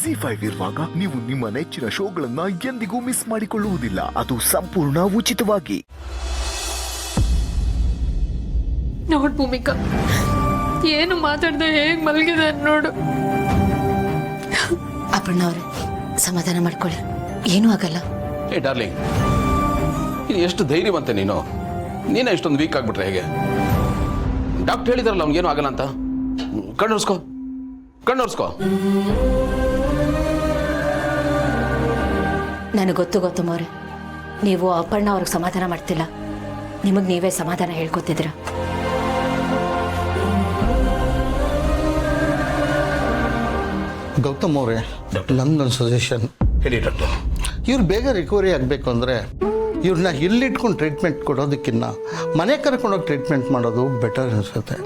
ZEE5 ಇರುವಾಗ ನೀವು ನಿಮ್ಮ ನೆಚ್ಚಿನ ಶೋಗಳನ್ನ ಎಂದಿಗೂ ಮಿಸ್ ಮಾಡಿಕೊಳ್ಳುವುದಿಲ್ಲ. ಅದು ಸಂಪೂರ್ಣ ಉಚಿತವಾಗಿ. ನೋಡ್ ಭೂಮಿಕಾ, ಏನು ಮಾತಾಡ್ದೆ ಹೇಗ್ ಮಲಗಿದೆ ನೋಡು. ಅಪ್ಪಣ್ಣ ಅವ್ರೆ, ಸಮಾಧಾನ ಮಾಡ್ಕೊಳ್ಳಿ, ಏನೂ ಆಗಲ್ಲ. ಏ ಡಾರ್ಲಿಂಗ್, ಎಷ್ಟು ಧೈರ್ಯವಂತೆ ನೀನೇ ಇಷ್ಟೊಂದು ವೀಕ್ ಆಗ್ಬಿಟ್ರೆ ಹೇಗೆ? ಡಾಕ್ಟರ್ ಹೇಳಿದಾರಲ್ಲ ಅವ್ನಿಗೇನು ಆಗಲ್ಲ ಅಂತ. ಕಣ್ಣೊರ್ಸ್ಕೋ. ನನಗೆ ಗೊತ್ತು ಮೋರೆ, ನೀವು ಅಪ್ಪಣ್ಣ ಅವ್ರಿಗೆ ಸಮಾಧಾನ ಮಾಡ್ತಿಲ್ಲ, ನಿಮಗೆ ನೀವೇ ಸಮಾಧಾನ ಹೇಳ್ಕೊತಿದ್ರ. ಗೌತಮ್ ಅವರೇ, ನಮ್ದೊಂದು ಸಜೆಷನ್ ಹೇಳಿ ಡಾಕ್ಟರ್. ಇವ್ರು ಬೇಗ ರಿಕವರಿ ಆಗಬೇಕು ಅಂದರೆ ಇವ್ರನ್ನ ಇಲ್ಲಿಟ್ಕೊಂಡು ಟ್ರೀಟ್ಮೆಂಟ್ ಕೊಡೋದಕ್ಕಿಂತ ಮನೆ ಕರ್ಕೊಂಡೋಗಿ ಟ್ರೀಟ್ಮೆಂಟ್ ಮಾಡೋದು ಬೆಟರ್ ಅನಿಸುತ್ತೆ.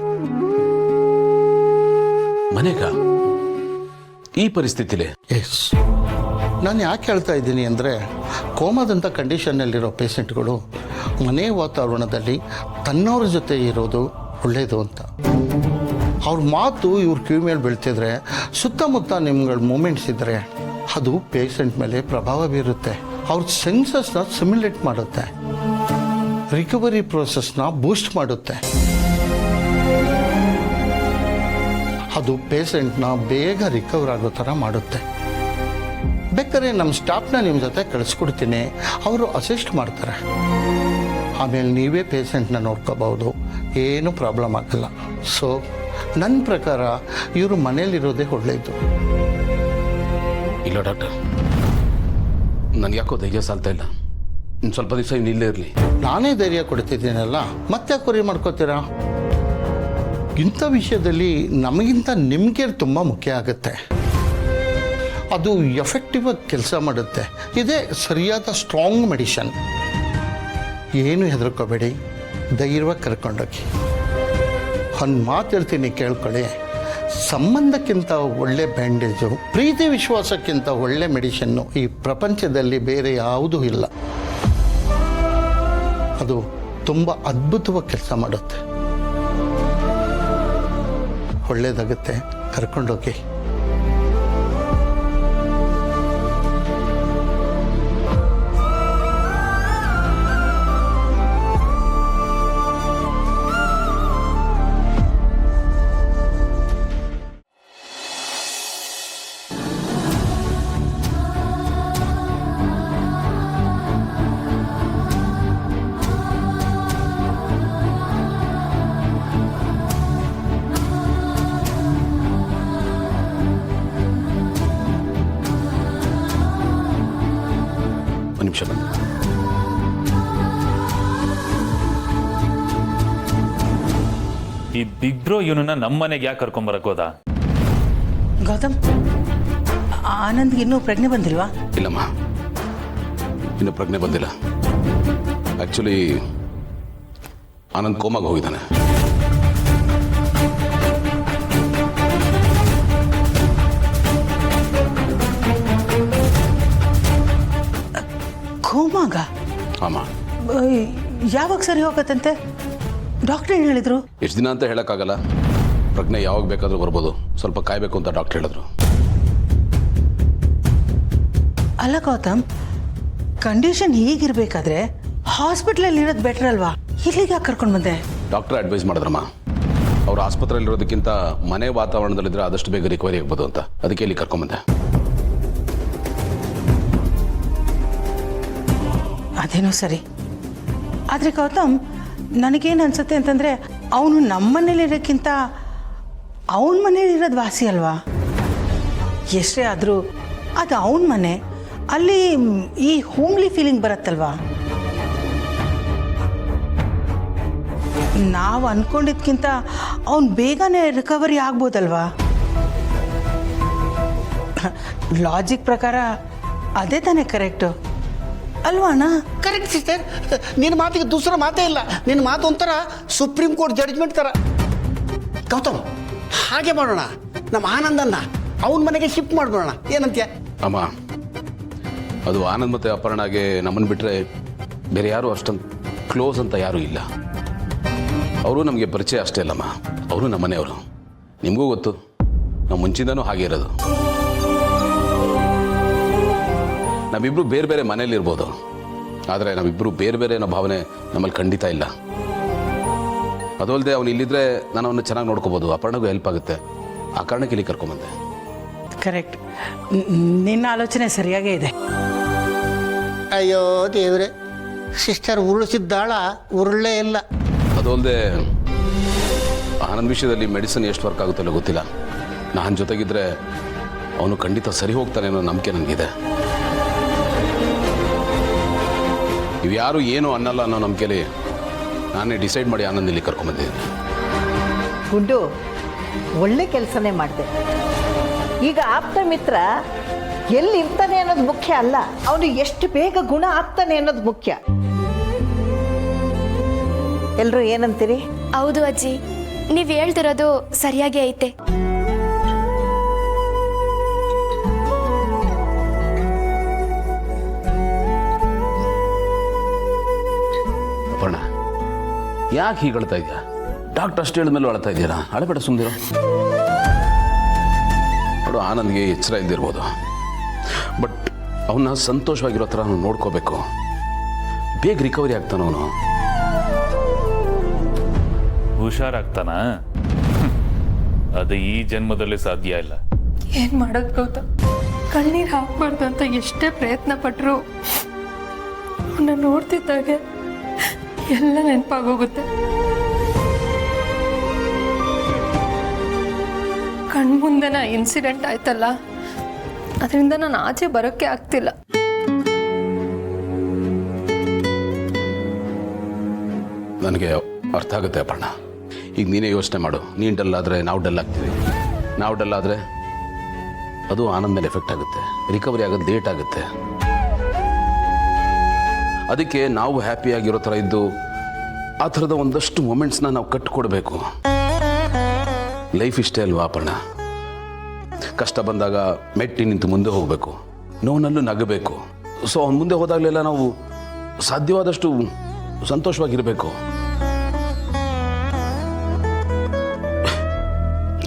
ಮನೆಗ ಈ ಪರಿಸ್ಥಿತಿಲಿ? ಎಸ್, ನಾನು ಯಾಕೆ ಹೇಳ್ತಾ ಇದ್ದೀನಿ ಅಂದರೆ ಕೋಮಾದಂಥ ಕಂಡೀಷನ್ನಲ್ಲಿರೋ ಪೇಷೆಂಟ್ಗಳು ಮನೆ ವಾತಾವರಣದಲ್ಲಿ ತನ್ನವ್ರ ಜೊತೆ ಇರೋದು ಒಳ್ಳೆಯದು ಅಂತ. ಅವ್ರ ಮಾತು ಇವ್ರ ಕಿವಿ ಮೇಲೆ ಬೀಳ್ತಿದ್ರೆ, ಸುತ್ತಮುತ್ತ ನಿಮ್ಗಳ ಮೂಮೆಂಟ್ಸ್ ಇದ್ದರೆ ಅದು ಪೇಷೆಂಟ್ ಮೇಲೆ ಪ್ರಭಾವ ಬೀರುತ್ತೆ. ಅವ್ರ ಸೆನ್ಸಸ್ನ ಸಿಮ್ಯುಲೇಟ್ ಮಾಡುತ್ತೆ, ರಿಕವರಿ ಪ್ರೋಸೆಸ್ನ ಬೂಸ್ಟ್ ಮಾಡುತ್ತೆ. ಅದು ಪೇಷೆಂಟ್ನ ಬೇಗ ರಿಕವರ್ ಆಗೋ ಥರ ಮಾಡುತ್ತೆ. ಬೇಕಾದ್ರೆ ನಮ್ಮ ಸ್ಟಾಫ್ನ ನಿಮ್ಮ ಜೊತೆ ಕಳಿಸ್ಕೊಡ್ತೀನಿ, ಅವರು ಅಸಿಸ್ಟ್ ಮಾಡ್ತಾರೆ. ಆಮೇಲೆ ನೀವೇ ಪೇಷೆಂಟ್ನ ನೋಡ್ಕೋಬಹುದು, ಏನೂ ಪ್ರಾಬ್ಲಮ್ ಆಗಲ್ಲ. ಸೊ ನನ್ನ ಪ್ರಕಾರ ಇವರು ಮನೇಲಿರೋದೇ ಒಳ್ಳೆಯದು. ಇಲ್ಲ ಡಾಕ್ಟರ್, ನನಗೆ ಯಾಕೋ ಧೈರ್ಯ ಸಾಲ್ತಾ ಇಲ್ಲ. ಇನ್ನು ಸ್ವಲ್ಪ ದಿವಸ ಇಲ್ಲೇ ಇರಲಿ. ನಾನೇ ಧೈರ್ಯ ಕೊಡ್ತಿದ್ದೀನಲ್ಲ, ಮತ್ತೆ ಕೊರಿ ಮಾಡ್ಕೋತೀರಾ? ಇಂಥ ವಿಷಯದಲ್ಲಿ ನಮಗಿಂತ ನಿಮಗೆ ತುಂಬ ಮುಖ್ಯ ಆಗುತ್ತೆ. ಅದು ಎಫೆಕ್ಟಿವ್ ಆಗಿ ಕೆಲಸ ಮಾಡುತ್ತೆ. ಇದೇ ಸರಿಯಾದ ಸ್ಟ್ರಾಂಗ್ ಮೆಡಿಷನ್. ಏನು ಹೆದರ್ಕೋಬೇಡಿ, ಧೈರ್ಯವಾಗಿ ಕರ್ಕೊಂಡೋಗಿ. ಒಂದು ಮಾತು ಹೇಳ್ತೀನಿ, ಕೇಳ್ಕೊಳ್ಳಿ. ಸಂಬಂಧಕ್ಕಿಂತ ಒಳ್ಳೆ ಬ್ಯಾಂಡೇಜು, ಪ್ರೀತಿ ವಿಶ್ವಾಸಕ್ಕಿಂತ ಒಳ್ಳೆ ಮೆಡಿಷನ್ನು ಈ ಪ್ರಪಂಚದಲ್ಲಿ ಬೇರೆ ಯಾವುದೂ ಇಲ್ಲ. ಅದು ತುಂಬ ಅದ್ಭುತವಾಗಿ ಕೆಲಸ ಮಾಡುತ್ತೆ. ಒಳ್ಳೆಯದಾಗುತ್ತೆ, ಕರ್ಕೊಂಡೋಗಿ. ನಿಮಿಷ ಬಂದು ಈ ಬಿಗ್ ಬ್ರೋ ಇವನನ್ನ ನಮ್ಮನೆಗೆ ಯಾಕೆ ಕರ್ಕೊಂಬರಕ್ ಹೋದ? ಗೌತಮ್, ಆನಂದ್ಗೆ ಇನ್ನೂ ಪ್ರಜ್ಞೆ ಬಂದಿಲ್ವಾ? ಇಲ್ಲಮ್ಮ, ಇನ್ನು ಪ್ರಜ್ಞೆ ಬಂದಿಲ್ಲ. ಆಕ್ಚುಲಿ ಆನಂದ್ ಕೋಮಾಗ ಹೋಗಿದ್ದಾನೆ. ಕೋಮಾಗ? ಆಮ. ಯಾವಾಗ ಸರಿ ಹೋಗತ್ತಂತೆ? ಡಾಕ್ಟರ್ ಏನು ಹೇಳಿದ್ರು? ಎಷ್ಟು ದಿನ ಅಂತ ಹೇಳೋಕ್ಕಾಗಲ್ಲ. ಪ್ರಜ್ಞೆ ಯಾವಾಗ ಬೇಕಾದರೂ ಬರ್ಬೋದು, ಸ್ವಲ್ಪ ಕಾಯಬೇಕು ಅಂತ ಡಾಕ್ಟರ್ ಹೇಳಿದ್ರು. ಅಲ್ಲ ಗೌತಮ್, ಕಂಡೀಷನ್ ಹೀಗಿರ್ಬೇಕಾದ್ರೆ ಹಾಸ್ಪಿಟ್ಲಲ್ಲಿ ಇರೋದು ಬೆಟರ್ ಅಲ್ವಾ? ಇಲ್ಲಿಗೆ ಯಾಕೆ ಕರ್ಕೊಂಡು ಬಂದೆ? ಡಾಕ್ಟರ್ ಅಡ್ವೈಸ್ ಮಾಡಿದ್ರಮ್ಮ, ಅವ್ರು ಆಸ್ಪತ್ರೆಯಲ್ಲಿರೋದಕ್ಕಿಂತ ಮನೆ ವಾತಾವರಣದಲ್ಲಿದ್ದರೆ ಆದಷ್ಟು ಬೇಗ ರಿಕವರಿ ಆಗ್ಬೋದು ಅಂತ. ಅದಕ್ಕೆ ಇಲ್ಲಿ ಕರ್ಕೊಂಬಂದೆ. ಅದೇನೋ ಸರಿ. ಆದರೆ ಗೌತಮ್, ನನಗೇನು ಅನ್ಸುತ್ತೆ ಅಂತಂದರೆ, ಅವನು ನಮ್ಮ ಮನೇಲಿರೋಕ್ಕಿಂತ ಅವನ ಮನೇಲಿರೋದು ವಾಸಿ ಅಲ್ವಾ? ಎಷ್ಟೇ ಆದರೂ ಅದು ಅವನ ಮನೆ, ಅಲ್ಲಿ ಈ ಹೋಮ್ಲಿ ಫೀಲಿಂಗ್ ಬರುತ್ತಲ್ವಾ? ನಾವು ಅಂದ್ಕೊಂಡಿದ್ಕಿಂತ ಅವನು ಬೇಗನೆ ರಿಕವರಿ ಆಗ್ಬೋದಲ್ವಾ? ಲಾಜಿಕ್ ಪ್ರಕಾರ ಅದೇ ತಾನೇ ಕರೆಕ್ಟು ಅಲ್ವಾ ಅಣ್ಣ? ಕರೆಕ್ಟ್ ಸಿಸ್ಟರ್, ನಿನ್ನ ಮಾತಿಗೆ ದೂಸರ ಮಾತೇ ಇಲ್ಲ. ನಿನ್ನ ಮಾತು ಒಂಥರ ಸುಪ್ರೀಂ ಕೋರ್ಟ್ ಜಡ್ಜ್ಮೆಂಟ್ ಥರ. ಗೌತಮ್, ಹಾಗೆ ಮಾಡೋಣ. ನಮ್ಮ ಆನಂದನ್ನ ಅವನ ಮನೆಗೆ ಶಿಫ್ಟ್ ಮಾಡ್ಬಿಡೋಣ, ಏನಂತ್ಯ? ಅಮ್ಮ, ಅದು ಆನಂದ್ ಮತ್ತು ಅಪರ್ಣಾಗೆ ನಮ್ಮನ್ನು ಬಿಟ್ಟರೆ ಬೇರೆ ಯಾರು ಅಷ್ಟೊಂದು ಕ್ಲೋಸ್ ಅಂತ ಯಾರೂ ಇಲ್ಲ. ಅವರು ನಮಗೆ ಪರಿಚಯ ಅಷ್ಟೇ ಅಲ್ಲಮ್ಮ, ಅವರು ನಮ್ಮ ಮನೆಯವರು. ನಿಮಗೂ ಗೊತ್ತು, ನಾವು ಮುಂಚಿಂದನೂ ಹಾಗೆ ಇರೋದು. ನಾವಿಬ್ಬರು ಬೇರೆ ಬೇರೆ ಮನೇಲಿರ್ಬೋದು, ಆದರೆ ನಾವಿಬ್ಬರು ಬೇರೆ ಬೇರೆ ಅನ್ನೋ ಭಾವನೆ ನಮ್ಮಲ್ಲಿ ಖಂಡಿತ ಇಲ್ಲ. ಅದು ಅಲ್ಲದೆ ಅವನು ಇಲ್ಲಿದ್ರೆ ನಾನು ಅವನ್ನ ಚೆನ್ನಾಗಿ ನೋಡ್ಕೋಬೋದು, ಅಪರ್ಣಗೂ ಹೆಲ್ಪ್ ಆಗುತ್ತೆ. ಆ ಕಾರಣಕ್ಕೆ ಇಲ್ಲಿ ಕರ್ಕೊಂಬಂದೆ. ಕರೆಕ್ಟ್, ನಿನ್ನ ಆಲೋಚನೆ ಸರಿಯಾಗೇ ಇದೆ. ಅಯ್ಯೋ ದೇವ್ರೆ, ಸಿಸ್ಟರ್ ಉರುಳಿಸಿದ್ದಾಳ ಉರುಳೇ ಇಲ್ಲ. ಅದು ಅಲ್ಲದೆ ಆನಂದ್ ವಿಷಯದಲ್ಲಿ ಮೆಡಿಸಿನ್ ಎಷ್ಟು ವರ್ಕ್ ಆಗುತ್ತಲ್ಲ ಗೊತ್ತಿಲ್ಲ. ನಾನು ಜೊತೆಗಿದ್ರೆ ಅವನು ಖಂಡಿತ ಸರಿ ಹೋಗ್ತಾನೆ ಅನ್ನೋ ನಂಬಿಕೆ ನನಗಿದೆ. ಇವ್ಯಾರು ಏನು ಅನ್ನಲ್ಲ ಅನ್ನೋ ನಂಬಿಕೆಯಲ್ಲಿ ನಾನೇ ಡಿಸೈಡ್ ಮಾಡಿ ಆನಂದ್ ಇಲ್ಲಿ ಕರ್ಕೊಂಬಂದಿದ್ದೀನಿ. ಗುಂಡು, ಒಳ್ಳೆ ಕೆಲಸನೇ ಮಾಡಿದೆ. ಈಗ ಆಪ್ತ ಮಿತ್ರ ಎಲ್ಲಿರ್ತಾನೆ ಅನ್ನೋದು ಮುಖ್ಯ ಅಲ್ಲ, ಅವನು ಎಷ್ಟು ಬೇಗ ಗುಣ ಆಗ್ತಾನೆ ಅನ್ನೋದು ಮುಖ್ಯ. ಎಲ್ಲರೂ ಏನಂತೀರಿ? ಹೌದು ಅಜ್ಜಿ, ನೀವು ಹೇಳ್ತಿರೋದು ಸರಿಯಾಗಿ ಐತೆ. ಅಪರ್ಣ, ಯಾಕೆ ಹೀಗೆ ಅಳ್ತಾ ಇದೆಯಾ? ಡಾಕ್ಟರ್ ಅಷ್ಟು ಹೇಳಿದ ಮೇಲೆ ಅಳ್ತಾ ಇದೆಯಾ? ಅಳಬೇಡ, ಸುಮ್ಮನಿರೋ. ನೋಡು, ಆನಂದ್ಗೆ ಎಚ್ಚರ ಇದ್ದಿರ್ಬೋದು, ಬಟ್ ಅವನ್ನ ಸಂತೋಷವಾಗಿರೋ ಥರ ನಾವು ನೋಡ್ಕೋಬೇಕು. ಬೇಗ ರಿಕವರಿ ಆಗ್ತಾನ ಅವನು. ಹುಷಾರಾಗ್ತಾನ? ಅದು ಈ ಜನ್ಮದಲ್ಲಿ ಸಾಧ್ಯ ಇಲ್ಲ. ಏನ್ ಮಾಡೋದು ಗೌತಮ್? ಕಣ್ಣೀರು ಹಾಕ್ಬಾರ್ದು ಅಂತ ಎಷ್ಟೇ ಪ್ರಯತ್ನ ಪಟ್ಟರು ಅವನ್ನ ನೋಡ್ತಿದ್ದಾಗ ಎಲ್ಲ ನೆನಪಾಗೋಗುತ್ತೆ. ಕಣ್ಮುಂದೆನ ಇನ್ಸಿಡೆಂಟ್ ಆಯ್ತಲ್ಲ, ಅದರಿಂದ ನಾನು ಆಚೆ ಬರೋಕ್ಕೆ ಆಗ್ತಿಲ್ಲ. ನನಗೆ ಅರ್ಥ ಆಗುತ್ತೆ ಅಪರ್ಣ. ಈಗ ನೀನೇ ಯೋಚನೆ ಮಾಡು. ನೀನು ಡಲ್ ಆದರೆ ನಾವು ಡಲ್ ಆಗ್ತೀವಿ, ನಾವು ಡಲ್ ಆದರೆ ಅದು ಆನಂದ್ ಮೇಲೆ ಎಫೆಕ್ಟ್ ಆಗುತ್ತೆ, ರಿಕವರಿ ಆಗೋದು ಲೇಟ್ ಆಗುತ್ತೆ. ಅದಕ್ಕೆ ನಾವು ಹ್ಯಾಪಿಯಾಗಿರೋ ಥರ ಇದ್ದು ಆ ಥರದ ಒಂದಷ್ಟು ಮೊಮೆಂಟ್ಸ್ನ ನಾವು ಕಟ್ಟಿಕೊಡ್ಬೇಕು. ಲೈಫ್ ಇಷ್ಟೇ ಅಲ್ವಾ ಅಪರ್ಣ? ಕಷ್ಟ ಬಂದಾಗ ಮೆಟ್ಟಿ ನಿಂತು ಮುಂದೆ ಹೋಗಬೇಕು, ನೋವಿನಲ್ಲೂ ನಗಬೇಕು. ಸೊ ಅವ್ನು ಮುಂದೆ ಹೋದಾಗಲೆಲ್ಲ ನಾವು ಸಾಧ್ಯವಾದಷ್ಟು ಸಂತೋಷವಾಗಿರಬೇಕು.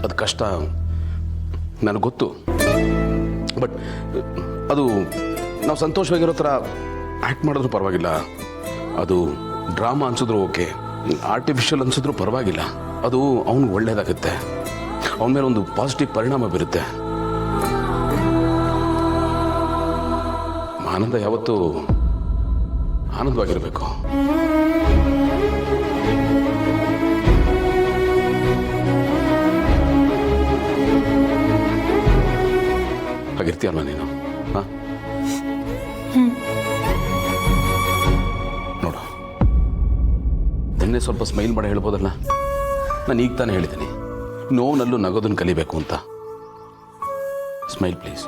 ಅದು ಕಷ್ಟ ನನಗೆ ಗೊತ್ತು, ಬಟ್ ಅದು ನಾವು ಸಂತೋಷವಾಗಿರೋ ಥರ ಆ್ಯಕ್ಟ್ ಮಾಡಿದ್ರು ಪರವಾಗಿಲ್ಲ. ಅದು ಡ್ರಾಮಾ ಅನ್ಸಿದ್ರು ಓಕೆ, ಆರ್ಟಿಫಿಷಿಯಲ್ ಅನ್ಸಿದ್ರು ಪರವಾಗಿಲ್ಲ. ಅದು ಅವ್ನಿಗೆ ಒಳ್ಳೇದಾಗುತ್ತೆ, ಅವನ ಮೇಲೆ ಒಂದು ಪಾಸಿಟಿವ್ ಪರಿಣಾಮ ಬೀರುತ್ತೆ. ಆನಂದ ಯಾವತ್ತೂ ಆನಂದವಾಗಿರಬೇಕು. ಹಾಗಿರ್ತೀಯಲ್ಲ ನೀನು? ಹಾಂ, ನೋಡು, ನಿನ್ನೆ ಸ್ವಲ್ಪ ಸ್ಮೈಲ್ ಮಾಡಿ ಹೇಳ್ಬೋದಲ್ಲ. ನಾನು ಈಗ ತಾನೇ ಹೇಳಿದ್ದೀನಿ, ನೋವಿನಲ್ಲೂ ನಗೋದನ್ನು ಕಲಿಬೇಕು ಅಂತ. Smile please.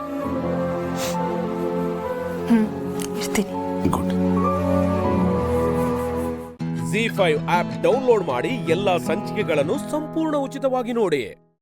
ಇರ್ತೀನಿ. ಗುಡ್. ZEE5 ಆಪ್ ಡೌನ್ಲೋಡ್ ಮಾಡಿ ಎಲ್ಲಾ ಸಂಚಿಕೆಗಳನ್ನು ಸಂಪೂರ್ಣ ಉಚಿತವಾಗಿ ನೋಡಿ.